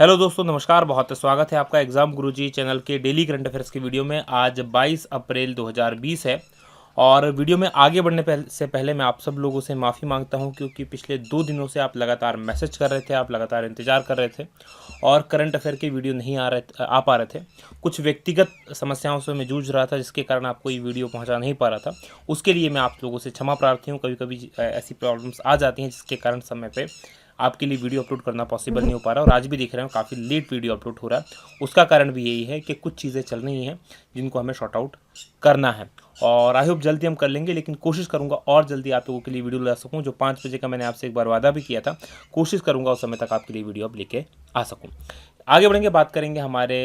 Hello दोस्तों, नमस्कार। बहुत स्वागत है आपका एग्ज़ाम गुरुजी चैनल के डेली करंट अफेयर्स की वीडियो में। आज 22 अप्रैल 2020 है और वीडियो में आगे बढ़ने से पहले मैं आप सब लोगों से माफ़ी मांगता हूं, क्योंकि पिछले 2 दिनों से आप लगातार मैसेज कर रहे थे, आप लगातार इंतज़ार कर रहे थे और करंट अफेयर की वीडियो नहीं आ पा रहे थे। कुछ व्यक्तिगत समस्याओं से मैं जूझ रहा था, जिसके कारण आपको ये वीडियो पहुँचा नहीं पा रहा था। उसके लिए मैं आप लोगों से क्षमा प्रार्थी हूँ। कभी कभी ऐसी प्रॉब्लम्स आ जाती हैं, जिसके कारण समय पर आपके लिए वीडियो अपलोड करना पॉसिबल नहीं हो पा रहा। और आज भी देख रहे हो काफ़ी लेट वीडियो अपलोड हो रहा है। उसका कारण भी यही है कि कुछ चीज़ें चल रही हैं जिनको हमें शॉर्ट आउट करना है, और आई होप जल्दी हम कर लेंगे। लेकिन कोशिश करूंगा और जल्दी आप लोगों के लिए वीडियो ला सकूं। जो 5 बजे का मैंने आपसे एक बार वादा भी किया था, कोशिश करूंगा उस समय तक आपके लिए वीडियो अब लेके आ सकूं। आगे बढ़ेंगे, बात करेंगे हमारे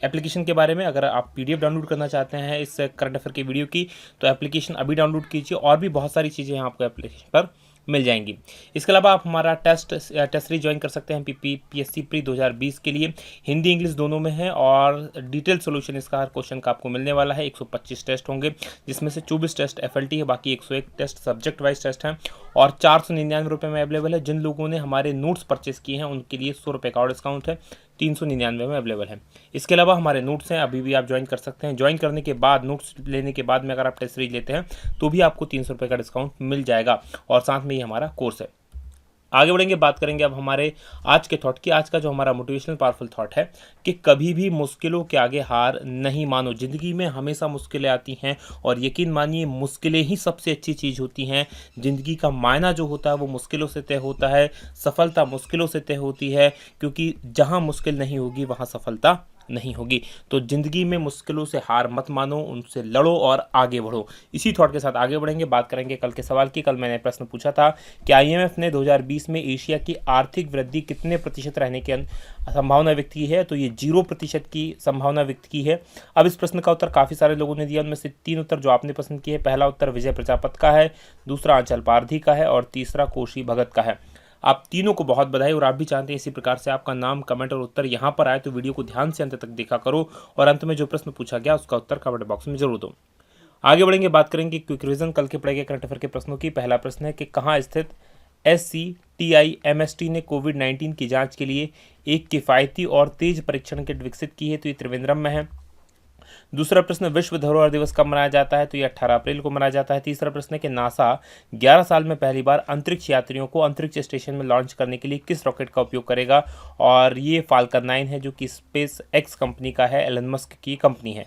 एप्लीकेशन के बारे में। अगर आप पीडीएफ डाउनलोड करना चाहते हैं इस करंट अफेयर की वीडियो की, तो एप्लीकेशन अभी डाउनलोड कीजिए। और भी बहुत सारी चीज़ें यहाँ आपको एप्लीकेशन पर मिल जाएंगी। इसके अलावा आप हमारा टेस्ट सीरीज ज्वाइन कर सकते हैं पीएससी प्री 2020 के लिए। हिंदी इंग्लिश दोनों में है और डिटेल सोल्यूशन इसका हर क्वेश्चन का आपको मिलने वाला है। 125 टेस्ट होंगे, जिसमें से 24 टेस्ट एफएलटी है, बाकी 101 टेस्ट सब्जेक्ट वाइज टेस्ट हैं और 499 रुपये में अवेलेबल है। जिन लोगों ने हमारे नोट्स परचेस किए हैं उनके लिए 100 रुपये का और डिस्काउंट है, 399 में अवेलेबल है। इसके अलावा हमारे नोट्स हैं, अभी भी आप ज्वाइन कर सकते हैं। ज्वाइन करने के बाद, नोट्स लेने के बाद में अगर आप टेस्ट सीरीज लेते हैं तो भी आपको 300 रुपये का डिस्काउंट मिल जाएगा और साथ में ही हमारा कोर्स है। आगे बढ़ेंगे, बात करेंगे अब हमारे आज के थॉट की। आज का जो हमारा मोटिवेशनल पावरफुल थॉट है कि कभी भी मुश्किलों के आगे हार नहीं मानो। ज़िंदगी में हमेशा मुश्किलें आती हैं और यकीन मानिए मुश्किलें ही सबसे अच्छी चीज़ होती हैं। ज़िंदगी का मायना जो होता है वो मुश्किलों से तय होता है, सफलता मुश्किलों से तय होती है, क्योंकि जहाँ मुश्किल नहीं होगी वहाँ सफलता नहीं होगी। तो ज़िंदगी में मुश्किलों से हार मत मानो, उनसे लड़ो और आगे बढ़ो। इसी थॉट के साथ आगे बढ़ेंगे, बात करेंगे कल के सवाल की। कल मैंने प्रश्न पूछा था कि आईएमएफ ने 2020 में एशिया की आर्थिक वृद्धि कितने प्रतिशत रहने की संभावना व्यक्त की है, तो ये 0% की संभावना व्यक्त की है। अब इस प्रश्न का उत्तर काफ़ी सारे लोगों ने दिया, उनमें से 3 उत्तर जो आपने पसंद किए। पहला उत्तर विजय प्रजापत का है, दूसरा आंचल पारधी का है और तीसरा कोशी भगत का है। आप तीनों को बहुत बधाई। और आप भी चाहते हैं इसी प्रकार से आपका नाम, कमेंट और उत्तर यहाँ पर आए, तो वीडियो को ध्यान से अंत तक देखा करो और अंत में जो प्रश्न पूछा गया उसका उत्तर कमेंट बॉक्स में जरूर दो। आगे बढ़ेंगे, बात करेंगे क्विक रिवीजन कल के पढ़े गए करंट अफेयर के प्रश्नों की। पहला प्रश्न है कि कहाँ स्थित SCTIMST ने कोविड-19 की जांच के लिए एक किफ़ायती और तेज परीक्षण किट विकसित की है, तो ये त्रिवेंद्रम में है। दूसरा प्रश्न, विश्व धरोहर दिवस कब मनाया जाता है, तो ये 18 अप्रैल को मनाया जाता है। तीसरा प्रश्न है कि नासा 11 साल में पहली बार अंतरिक्ष यात्रियों को अंतरिक्ष स्टेशन में लॉन्च करने के लिए किस रॉकेट का उपयोग करेगा, और ये फाल्कन 9 है, जो कि स्पेस एक्स कंपनी का है, एलन मस्क की कंपनी है।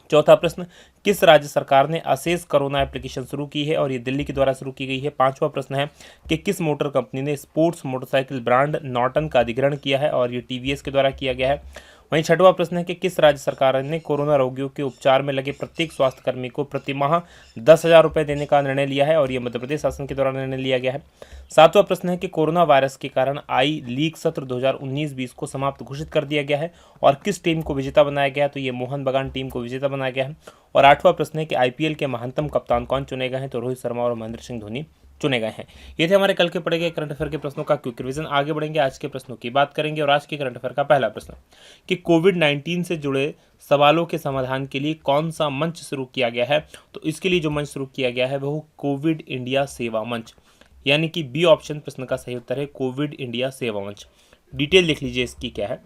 चौथा प्रश्न, किस राज्य सरकार ने अशेष कोरोना एप्लीकेशन शुरू की है, और ये दिल्ली के द्वारा शुरू की गई है। पांचवा प्रश्न है कि किस मोटर कंपनी ने स्पोर्ट्स मोटरसाइकिल ब्रांड नॉर्टन का अधिग्रहण किया है, और ये टीवीएस के द्वारा किया गया है। वहीं छठवां प्रश्न है कि किस राज्य सरकार ने कोरोना रोगियों के उपचार में लगे प्रत्येक स्वास्थ्यकर्मी को प्रति माह 10,000 रुपये देने का निर्णय लिया है, और ये मध्य प्रदेश शासन के द्वारा निर्णय लिया गया है। सातवां प्रश्न है कि कोरोना वायरस के कारण आई लीग सत्र 2019-20 को समाप्त घोषित कर दिया गया है और किस टीम को विजेता बनाया गया है, तो ये मोहन बगान टीम को विजेता बनाया गया है। और आठवां प्रश्न है कि आईपीएल के महानतम कप्तान कौन चुने गए हैं, तो रोहित शर्मा और महेंद्र सिंह धोनी चुने गए हैं। ये थे हमारे कल के पढ़े गए करंट अफेयर के प्रश्नों का क्विक रिवीजन। आगे बढ़ेंगे, आज के प्रश्नों की बात करेंगे। और आज के करंट अफेयर का पहला प्रश्न कि कोविड-19 से जुड़े सवालों के समाधान के लिए कौन सा मंच शुरू किया गया है, तो इसके लिए जो मंच शुरू किया गया है वह कोविड इंडिया सेवा मंच, यानी कि बी ऑप्शन प्रश्न का सही उत्तर है कोविड इंडिया सेवा मंच। डिटेल देख लीजिए इसकी क्या है।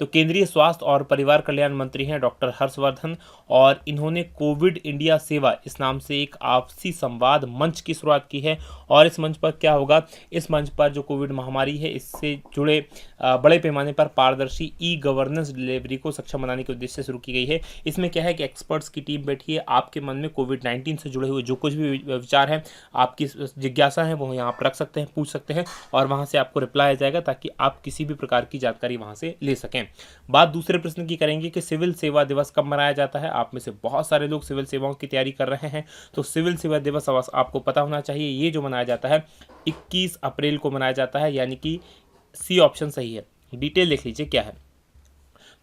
तो केंद्रीय स्वास्थ्य और परिवार कल्याण मंत्री हैं डॉक्टर हर्षवर्धन, और इन्होंने कोविड इंडिया सेवा इस नाम से एक आपसी संवाद मंच की शुरुआत की है। और इस मंच पर क्या होगा, इस मंच पर जो कोविड महामारी है इससे जुड़े बड़े पैमाने पर पारदर्शी ई गवर्नेंस डिलीवरी को सक्षम बनाने के उद्देश्य से शुरू की गई है। इसमें क्या है कि एक्सपर्ट्स की टीम बैठी है, आपके मन में कोविड-19 से जुड़े हुए जो कुछ भी विचार हैं, आपकी जिज्ञासा है, वो यहाँ पर रख सकते हैं, पूछ सकते हैं और वहाँ से आपको रिप्लाई आ जाएगा, ताकि आप किसी भी प्रकार की जानकारी वहाँ से ले सकें। बात दूसरे प्रश्न की करेंगे कि सिविल सेवा दिवस कब मनाया जाता है। आप में से बहुत सारे लोग सिविल सेवाओं की तैयारी कर रहे हैं, तो सिविल सेवा दिवस आपको पता होना चाहिए। ये जो मनाया जाता है 21 अप्रैल को मनाया जाता है, यानी कि सी ऑप्शन सही है। डिटेल देख लीजिए क्या है।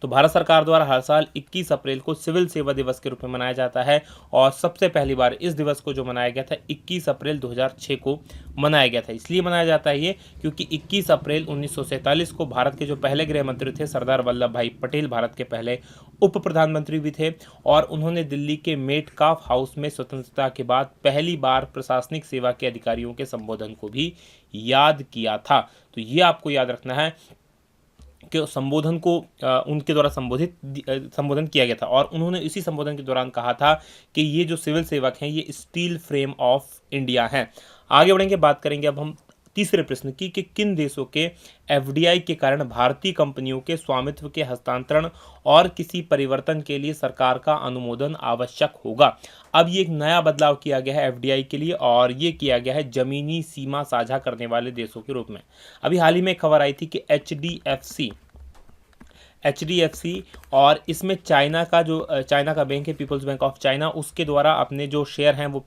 तो भारत सरकार द्वारा हर साल 21 अप्रैल को सिविल सेवा दिवस के रूप में मनाया जाता है और सबसे पहली बार इस दिवस को जो मनाया गया था 21 अप्रैल 2006 को मनाया गया था। इसलिए मनाया जाता है ये क्योंकि 21 अप्रैल 1947 को भारत के जो पहले गृह मंत्री थे सरदार वल्लभ भाई पटेल भारत के पहले उप प्रधानमंत्री भी थे और उन्होंने दिल्ली के मेटकाफ हाउस में स्वतंत्रता के बाद पहली बार प्रशासनिक सेवा के अधिकारियों के संबोधन को भी याद किया था। तो ये आपको याद रखना है कि संबोधन को उनके द्वारा संबोधन किया गया था और उन्होंने इसी संबोधन के दौरान कहा था कि ये जो सिविल सेवक हैं ये स्टील फ्रेम ऑफ इंडिया हैं। आगे बढ़ेंगे, बात करेंगे अब हम तीसरे प्रश्न की कि किन देशों के एफडीआई के कारण भारतीय कंपनियों के स्वामित्व के हस्तांतरण और किसी परिवर्तन के लिए सरकार का अनुमोदन आवश्यक होगा। अब ये एक नया बदलाव किया गया है एफडीआई के लिए और ये किया गया है जमीनी सीमा साझा करने वाले देशों के रूप में। अभी हाल ही में खबर आई थी कि एचडीएफसी और इसमें चाइना का बैंक है पीपल्स बैंक ऑफ चाइना, उसके द्वारा अपने जो शेयर हैं वो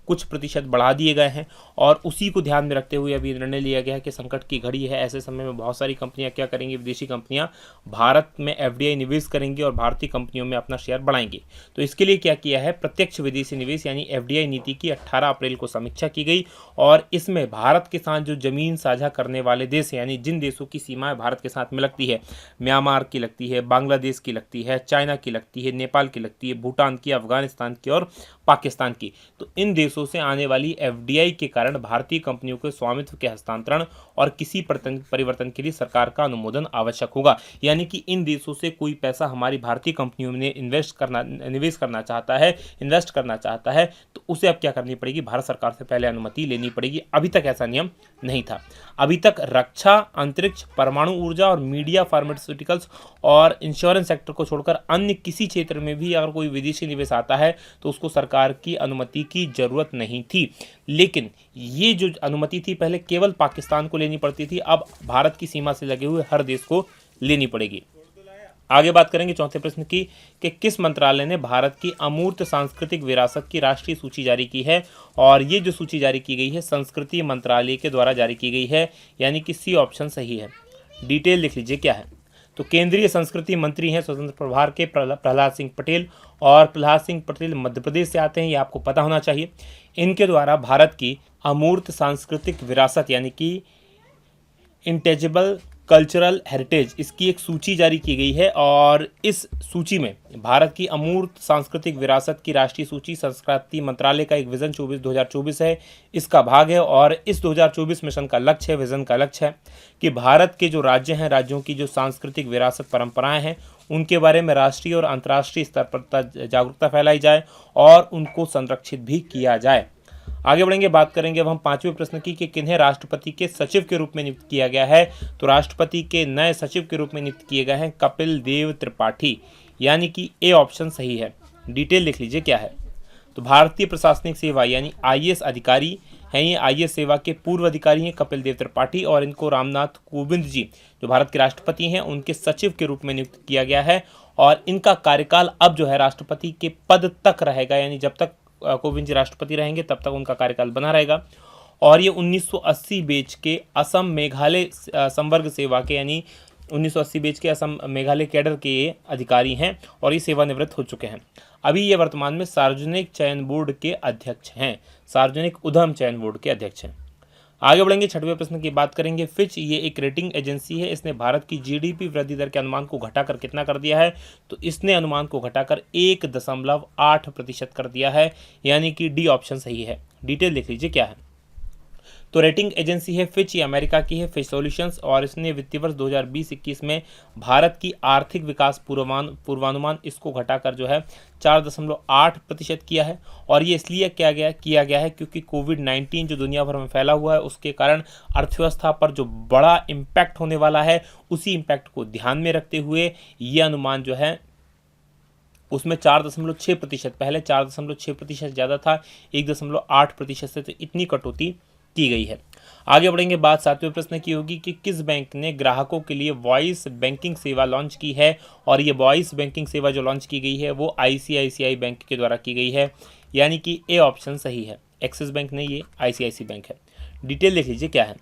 कुछ प्रतिशत बढ़ा दिए गए हैं और उसी को ध्यान में रखते हुए अभी निर्णय लिया गया है कि संकट की घड़ी है, ऐसे समय में बहुत सारी कंपनियां क्या करेंगी, विदेशी कंपनियां भारत में एफडीआई निवेश करेंगी और भारतीय कंपनियों में अपना शेयर बढ़ाएंगी। तो इसके लिए क्या किया है, प्रत्यक्ष विदेशी निवेश यानी एफडीआई नीति की 18 अप्रैल को समीक्षा की गई और इसमें भारत के साथ जो जमीन साझा करने वाले देश हैं यानी जिन देशों की सीमाएं भारत के साथ में लगती है, म्यांमार की लगती है, बांग्लादेश की लगती है, चाइना की लगती है, नेपाल की लगती है, भूटान की, अफगानिस्तान की और पाकिस्तान की, तो इन देशों से आने वाली एफडीआई के कारण भारतीय कंपनियों के स्वामित्व के हस्तांतरण और किसी परिवर्तन के लिए सरकार का अनुमोदन आवश्यक होगा। यानी कि इन देशों से कोई पैसा हमारी भारतीय कंपनियों में निवेश करना चाहता है तो उसे अब क्या करनी पड़ेगी, भारत सरकार से पहले अनुमति लेनी पड़ेगी। अभी तक ऐसा नियम नहीं था। अभी तक रक्षा, अंतरिक्ष, परमाणु ऊर्जा और मीडिया, फार्मास्यूटिकल्स और इंश्योरेंस सेक्टर को छोड़कर अन्य किसी क्षेत्र में भी अगर कोई विदेशी निवेश आता है तो उसको सरकार की अनुमति की जरूरत नहीं थी। लेकिन ये जो अनुमति थी पहले केवल पाकिस्तान को लेनी पड़ती थी, अब भारत की सीमा से लगे हुए हर देश को लेनी पड़ेगी। आगे बात करेंगे चौथे प्रश्न की कि किस मंत्रालय ने भारत की अमूर्त सांस्कृतिक विरासत की राष्ट्रीय सूची जारी की है, और ये जो सूची जारी की गई है संस्कृति मंत्रालय के द्वारा जारी की गई है, यानी कि सी ऑप्शन सही है। डिटेल लिख लीजिए क्या है। तो केंद्रीय संस्कृति मंत्री हैं स्वतंत्र प्रभार के प्रहलाद सिंह पटेल, और प्रहलाद सिंह पटेल मध्य प्रदेश से आते हैं, ये आपको पता होना चाहिए। इनके द्वारा भारत की अमूर्त सांस्कृतिक विरासत यानी कि इंटेजिबल कल्चरल हेरिटेज, इसकी एक सूची जारी की गई है और इस सूची में भारत की अमूर्त सांस्कृतिक विरासत की राष्ट्रीय सूची संस्कृति मंत्रालय का एक विजन 2024 है, इसका भाग है। और इस 2024 मिशन का लक्ष्य है, विजन का लक्ष्य है कि भारत के जो राज्य हैं, राज्यों की जो सांस्कृतिक विरासत परंपराएं हैं उनके बारे में राष्ट्रीय और अंतर्राष्ट्रीय स्तर पर जागरूकता फैलाई जाए और उनको संरक्षित भी किया जाए। आगे बढ़ेंगे, बात करेंगे अब हम पांचवें प्रश्न की कि किन्हें राष्ट्रपति के सचिव के रूप में नियुक्त किया गया है। तो राष्ट्रपति के नए सचिव के रूप में नियुक्त किए गए हैं कपिल देव त्रिपाठी, यानी कि ए ऑप्शन सही है। डिटेल लिख लीजिए क्या है। तो भारतीय प्रशासनिक सेवा यानी आईएएस अधिकारी हैं, ये आईएएस सेवा के पूर्व अधिकारी हैं कपिल देव त्रिपाठी, और इनको रामनाथ कोविंद जी जो भारत के राष्ट्रपति हैं उनके सचिव के रूप में नियुक्त किया गया है। और इनका कार्यकाल अब जो है राष्ट्रपति के पद तक रहेगा, यानी जब तक कोविंद जी राष्ट्रपति रहेंगे तब तक उनका कार्यकाल बना रहेगा। और ये 1980 बैच के असम मेघालय संवर्ग सेवा के यानी 1980 बैच के असम मेघालय कैडर के ये अधिकारी हैं और ये सेवानिवृत्त हो चुके हैं। अभी ये वर्तमान में सार्वजनिक चयन बोर्ड के अध्यक्ष हैं, सार्वजनिक उद्यम चयन बोर्ड के अध्यक्ष हैं। आगे बढ़ेंगे, छठवें प्रश्न की बात करेंगे। फिच ये एक रेटिंग एजेंसी है, इसने भारत की जीडीपी वृद्धि दर के अनुमान को घटाकर कितना कर दिया है। तो इसने अनुमान को घटाकर 1.8% कर दिया है, यानी कि डी ऑप्शन सही है। डिटेल लिख लीजिए क्या है। तो रेटिंग एजेंसी है फिच, ये अमेरिका की है, फिच सॉल्यूशंस, और इसने वित्तीय वर्ष 2020-21 में भारत की आर्थिक विकास पूर्वानुमान इसको घटाकर जो है 4.8% किया है। और ये इसलिए किया गया है क्योंकि कोविड-19 जो दुनिया भर में फैला हुआ है उसके कारण अर्थव्यवस्था पर जो बड़ा इम्पैक्ट होने वाला है उसी इम्पैक्ट को ध्यान में रखते हुए ये अनुमान जो है उसमें 4.6%, पहले 4.6% ज़्यादा था, 1.8% से तो इतनी कटौती की गई है। आगे बढ़ेंगे, बात सातवें प्रश्न की होगी कि किस बैंक ने ग्राहकों के लिए वॉइस बैंकिंग सेवा लॉन्च की है। और ये वॉइस बैंकिंग सेवा जो लॉन्च की गई है वो आईसीआईसीआई बैंक के द्वारा की गई है, यानी कि ए ऑप्शन सही है। एक्सिस बैंक नहीं, ये आईसीआईसी बैंक है। डिटेल लिख लीजिए क्या है।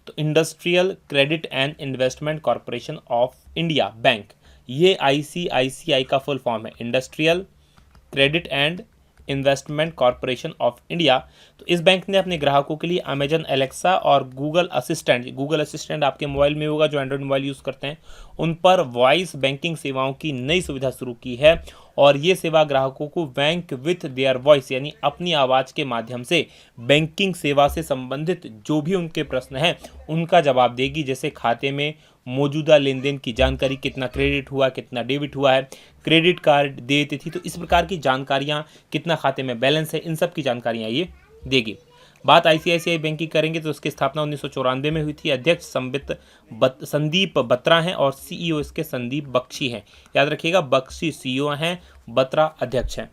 तो industrial credit and investment corporation of India bank, ये आईसीआईसीआई का फुल फॉर्म है, industrial credit and investment corporation of India. तो इस बैंक ने अपने ग्राहकों के लिए अमेजन एलेक्सा और गूगल असिस्टेंट आपके मोबाइल में होगा जो एंड्रॉइड मोबाइल यूज़ करते हैं, उन पर वॉइस बैंकिंग सेवाओं की नई सुविधा शुरू की है। और ये सेवा ग्राहकों को बैंक विथ देयर वॉइस यानी अपनी आवाज़ के माध्यम से बैंकिंग सेवा से संबंधित जो भी उनके प्रश्न हैं उनका जवाब देगी, जैसे खाते में मौजूदा लेन देन की जानकारी, कितना क्रेडिट हुआ, कितना डेबिट हुआ है, क्रेडिट कार्ड देय तिथि, तो इस प्रकार की जानकारियाँ, कितना खाते में बैलेंस है, इन सब की जानकारियाँ ये देगी। बात आईसीआईसीआई बैंक की करेंगे तो उसकी स्थापना 1994 में हुई थी। अध्यक्ष संदीप बत्रा हैं और सीईओ इसके संदीप बख्शी हैं। याद रखिएगा, बख्शी सीईओ हैं, बत्रा अध्यक्ष हैं।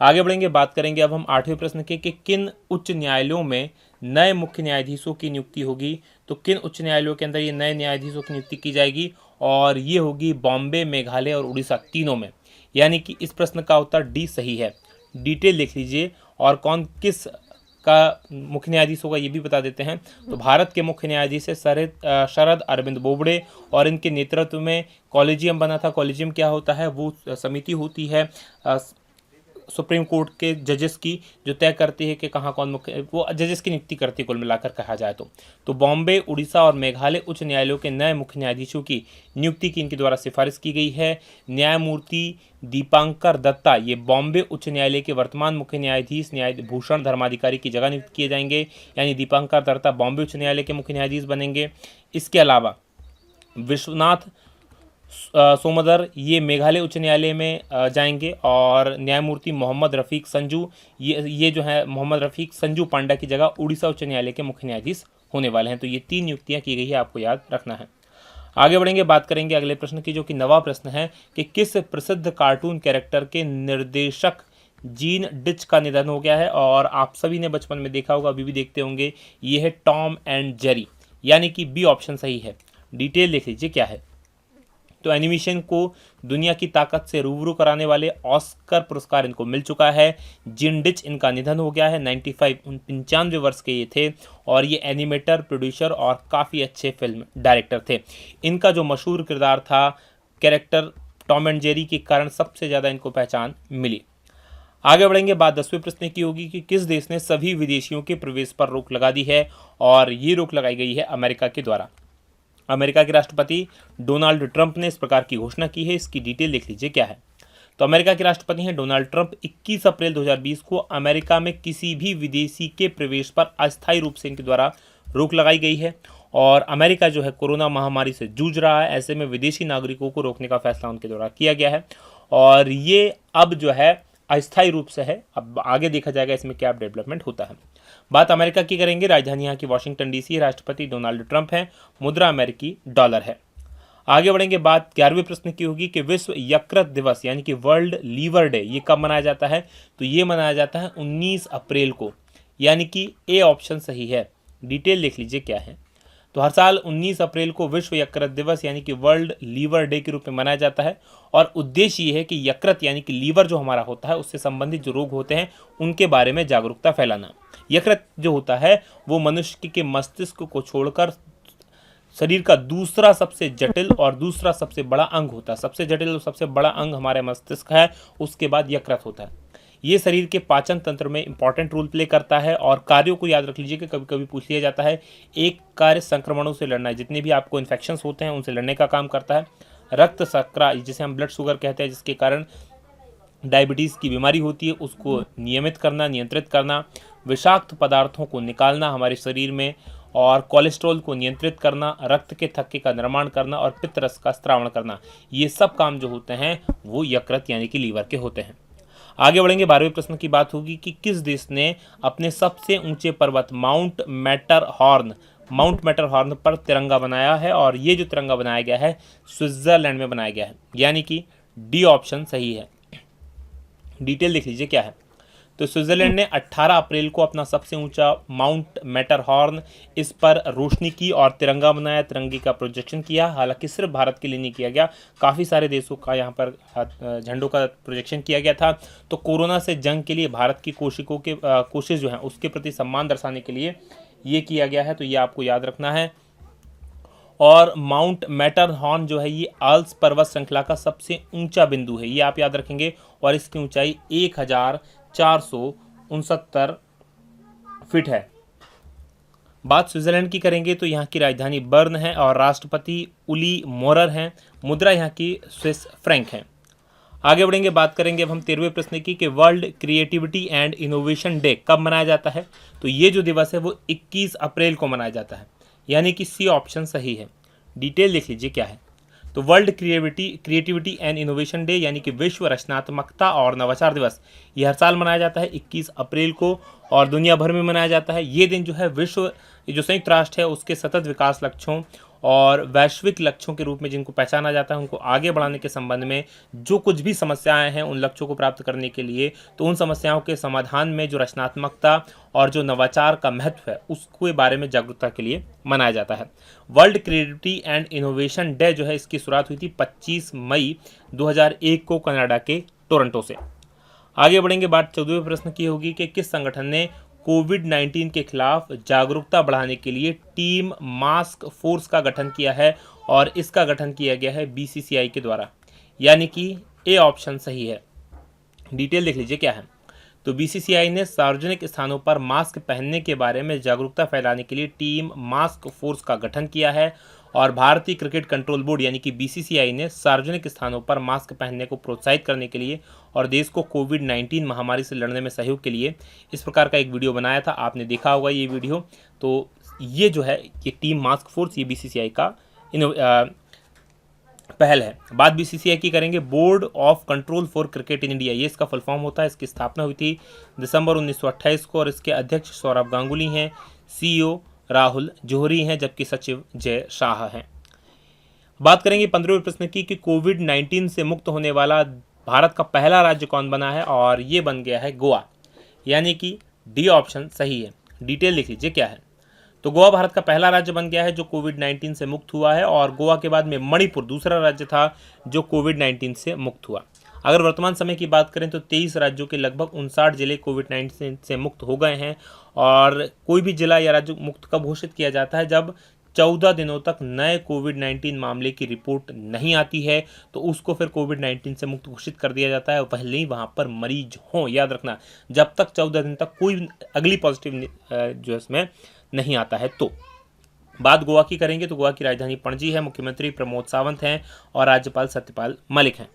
आगे बढ़ेंगे, बात करेंगे अब हम 8वें प्रश्न के कि किन उच्च न्यायालयों में नए मुख्य न्यायाधीशों की नियुक्ति होगी। तो किन उच्च न्यायालयों के अंदर ये नए न्यायाधीशों की नियुक्ति की जाएगी, और ये होगी बॉम्बे, मेघालय और उड़ीसा, तीनों में। यानी कि इस प्रश्न का उत्तर डी सही है। डिटेल लिख लीजिए, और कौन किस का मुख्य न्यायाधीश होगा ये भी बता देते हैं। तो भारत के मुख्य न्यायाधीश है शरद अरविंद बोबडे, और इनके नेतृत्व में कॉलेजियम बना था। कॉलेजियम क्या होता है, वो समिति होती है सुप्रीम कोर्ट के जजेस की, जो तय करती है कि कहाँ कौन मुख्य, वो जजेस की नियुक्ति करती है कुल मिलाकर कहा जाए तो बॉम्बे, उड़ीसा और मेघालय उच्च न्यायालयों के नए मुख्य न्यायाधीशों की नियुक्ति की इनके द्वारा सिफारिश की गई है। न्यायमूर्ति दीपांकर दत्ता ये बॉम्बे उच्च न्यायालय के वर्तमान मुख्य न्यायाधीश न्यायभूषण धर्माधिकारी की जगह नियुक्त किए जाएंगे, यानी दीपांकर दत्ता बॉम्बे उच्च न्यायालय के मुख्य न्यायाधीश बनेंगे। इसके अलावा विश्वनाथ सोमदर ये मेघालय उच्च न्यायालय में जाएंगे, और न्यायमूर्ति मोहम्मद रफ़ीक संजू ये जो है मोहम्मद रफ़ीक संजू पांडा की जगह उड़ीसा उच्च न्यायालय के मुख्य न्यायाधीश होने वाले हैं। तो ये 3 नियुक्तियां की गई है, आपको याद रखना है। आगे बढ़ेंगे, बात करेंगे अगले प्रश्न की, जो कि 9वां प्रश्न है कि किस प्रसिद्ध कार्टून कैरेक्टर के निर्देशक जीन डिच का निधन हो गया है। और आप सभी ने बचपन में देखा होगा, अभी भी देखते होंगे, ये है टॉम एंड जेरी, यानी कि बी ऑप्शन सही है। डिटेल देख लीजिए क्या है। तो एनिमेशन को दुनिया की ताकत से रूबरू कराने वाले ऑस्कर पुरस्कार इनको मिल चुका है। जिन डिच इनका निधन हो गया है, 95 वर्ष के ये थे, और ये एनिमेटर, प्रोड्यूसर और काफ़ी अच्छे फिल्म डायरेक्टर थे। इनका जो मशहूर किरदार था कैरेक्टर टॉम एंड जेरी के कारण सबसे ज़्यादा इनको पहचान मिली। आगे बढ़ेंगे, बात 10वें प्रश्न की होगी कि किस देश ने सभी विदेशियों के प्रवेश पर रोक लगा दी है, और ये रोक लगाई गई है अमेरिका के द्वारा। अमेरिका के राष्ट्रपति डोनाल्ड ट्रंप ने इस प्रकार की घोषणा की है। इसकी डिटेल लिख लीजिए क्या है। तो अमेरिका के राष्ट्रपति हैं डोनाल्ड ट्रंप। 21 अप्रैल 2020 को अमेरिका में किसी भी विदेशी के प्रवेश पर अस्थायी रूप से इनके द्वारा रोक लगाई गई है, और अमेरिका जो है कोरोना महामारी से जूझ रहा है, ऐसे में विदेशी नागरिकों को रोकने का फैसला उनके द्वारा किया गया है, और ये अब जो है अस्थायी रूप से है। अब आगे देखा जाएगा इसमें क्या डेवलपमेंट होता है। बात अमेरिका की करेंगे, राजधानी यहाँ की वाशिंगटन डीसी, राष्ट्रपति डोनाल्ड ट्रंप है, मुद्रा अमेरिकी डॉलर है। आगे बढ़ेंगे, बात 11वें प्रश्न की होगी कि विश्व यकृत दिवस यानी कि वर्ल्ड लीवर डे ये कब मनाया जाता है। तो ये मनाया जाता है 19 अप्रैल को, यानी कि ए ऑप्शन सही है। डिटेल लिख लीजिए क्या है। तो हर साल 19 अप्रैल को विश्व यकृत दिवस यानी कि वर्ल्ड लीवर डे के रूप में मनाया जाता है, और उद्देश्य ये है कि यकृत यानी कि लीवर जो हमारा होता है उससे संबंधित जो रोग होते हैं उनके बारे में जागरूकता फैलाना। यकृत जो होता है वो मनुष्य के मस्तिष्क को छोड़कर शरीर का दूसरा सबसे जटिल और दूसरा सबसे बड़ा अंग होता है। सबसे जटिल और सबसे बड़ा अंग हमारे मस्तिष्क है, उसके बाद यकृत होता है। ये शरीर के पाचन तंत्र में इंपॉर्टेंट रोल प्ले करता है, और कार्यों को याद रख लीजिए कि कभी कभी पूछ लिया जाता है। एक कार्य संक्रमणों से लड़ना है, जितने भी आपको इन्फेक्शंस होते हैं उनसे लड़ने का काम करता है। रक्त शर्करा जिसे हम ब्लड शुगर कहते हैं, जिसके कारण डायबिटीज़ की बीमारी होती है, उसको नियमित करना, नियंत्रित करना। विषाक्त पदार्थों को निकालना हमारे शरीर में, और कोलेस्ट्रॉल को नियंत्रित करना, रक्त के थक्के का निर्माण करना और पित्त रस का स्त्रावण करना। ये सब काम जो होते हैं वो यकृत यानी कि लीवर के होते हैं। आगे बढ़ेंगे, 12वें प्रश्न की बात होगी कि किस देश ने अपने सबसे ऊंचे पर्वत माउंट मैटरहॉर्न पर तिरंगा बनाया है, और ये जो तिरंगा बनाया गया है स्विट्जरलैंड में बनाया गया है, यानी कि डी ऑप्शन सही है। डिटेल लिख लीजिए क्या है। तो स्विट्जरलैंड ने 18 अप्रैल को अपना सबसे ऊंचा माउंट मैटरहॉर्न, इस पर रोशनी की और तिरंगा बनाया, तिरंगे का प्रोजेक्शन किया। हालांकि सिर्फ भारत के लिए नहीं किया गया, काफ़ी सारे देशों का यहाँ पर झंडों का प्रोजेक्शन किया गया था। तो कोरोना से जंग के लिए भारत की कोशिश जो है उसके प्रति सम्मान दर्शाने के लिए ये किया गया है, तो ये आपको याद रखना है। और माउंट मैटरहॉर्न जो है ये आल्प्स पर्वत श्रृंखला का सबसे ऊंचा बिंदु है, ये आप याद रखेंगे। और इसकी ऊंचाई 1469 फीट है। बात स्विट्जरलैंड की करेंगे तो यहाँ की राजधानी बर्न है और राष्ट्रपति उली मोरर हैं। मुद्रा यहाँ की स्विस फ्रैंक है। आगे बढ़ेंगे, बात करेंगे अब हम 13वें प्रश्न की कि world creativity and innovation day कब मनाया जाता है। तो ये जो दिवस है वो 21 अप्रैल को मनाया जाता है, यानी कि सी ऑप्शन सही है। डिटेल देख लीजिए क्या है। तो world creativity and innovation day यानी कि विश्व रचनात्मकता और नवाचार दिवस, ये हर साल मनाया जाता है 21 अप्रैल को और दुनिया भर में मनाया जाता है। ये दिन जो है विश्व जो संयुक्त राष्ट्र है उसके सतत विकास लक्ष्यों और वैश्विक लक्ष्यों के रूप में जिनको पहचाना जाता है उनको आगे बढ़ाने के संबंध में जो कुछ भी समस्याएं हैं उन लक्ष्यों को प्राप्त करने के लिए, तो उन समस्याओं के समाधान में जो रचनात्मकता और जो नवाचार का महत्व है उसके बारे में जागरूकता के लिए मनाया जाता है। World creativity and innovation day जो है इसकी शुरुआत हुई थी 25 मई 2001 को कनाडा के टोरंटो से। आगे बढ़ेंगे, बात 14वें प्रश्न की होगी कि किस संगठन ने कोविड-19 के खिलाफ जागरूकता बढ़ाने के लिए टीम मास्क फोर्स का गठन किया है, और इसका गठन किया गया है बीसीसीआई के द्वारा, यानी कि ए ऑप्शन सही है। डिटेल देख लीजिए क्या है। तो बीसीसीआई ने सार्वजनिक स्थानों पर मास्क पहनने के बारे में जागरूकता फैलाने के लिए टीम मास्क फोर्स का गठन किया है, और भारतीय क्रिकेट कंट्रोल बोर्ड यानी कि बीसीसीआई ने सार्वजनिक स्थानों पर मास्क पहनने को प्रोत्साहित करने के लिए और देश को कोविड-19 महामारी से लड़ने में सहयोग के लिए इस प्रकार का एक वीडियो बनाया था। आपने देखा होगा ये वीडियो। तो ये जो है ये टीम मास्क फोर्स ये बीसीसीआई का पहल है। बात बीसीसीआई की करेंगे, board of control for cricket in India, ये इसका फुल फॉर्म होता है। इसकी स्थापना हुई थी दिसंबर 1928 को और इसके अध्यक्ष सौरभ गांगुली हैं, सीईओ राहुल जौहरी हैं, जबकि सचिव जय शाह हैं। बात करेंगे 15वें प्रश्न की कि कोविड-19 से मुक्त होने वाला भारत का पहला राज्य कौन बना है, और ये बन गया है गोवा, यानी कि डी ऑप्शन सही है। डिटेल लिख लीजिए क्या है। तो गोवा भारत का पहला राज्य बन गया है जो कोविड-19 से मुक्त हुआ है, और गोवा के बाद में मणिपुर दूसरा राज्य था जो कोविड-19 से मुक्त हुआ। अगर वर्तमान समय की बात करें तो 23 राज्यों के लगभग 59 जिले कोविड-19 से मुक्त हो गए हैं, और कोई भी जिला या राज्य मुक्त कब घोषित किया जाता है, जब 14 दिनों तक नए कोविड-19 मामले की रिपोर्ट नहीं आती है तो उसको फिर कोविड-19 से मुक्त घोषित कर दिया जाता है, और पहले ही वहाँ पर मरीज हों। याद रखना, जब तक 14 दिन तक कोई अगली पॉजिटिव जो इसमें नहीं आता है। तो बात गोवा की करेंगे तो गोवा की राजधानी पणजी है, मुख्यमंत्री प्रमोद सावंत हैं और राज्यपाल सत्यपाल मलिक हैं।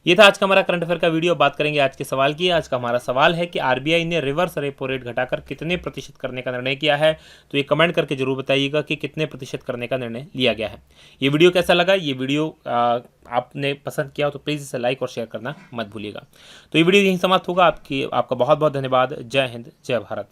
ये था आज का हमारा करंट अफेयर का वीडियो। बात करेंगे आज के सवाल की। आज का हमारा सवाल है कि आरबीआई ने रिवर्स रेपो रेट घटाकर कितने प्रतिशत करने का निर्णय किया है। तो ये कमेंट करके जरूर बताइएगा कि कितने प्रतिशत करने का निर्णय लिया गया है। ये वीडियो कैसा लगा, ये वीडियो आपने पसंद किया हो तो प्लीज़ इसे लाइक और शेयर करना मत भूलिएगा। तो ये वीडियो यहीं समाप्त होगा। आपका बहुत बहुत धन्यवाद। जय हिंद, जय भारत।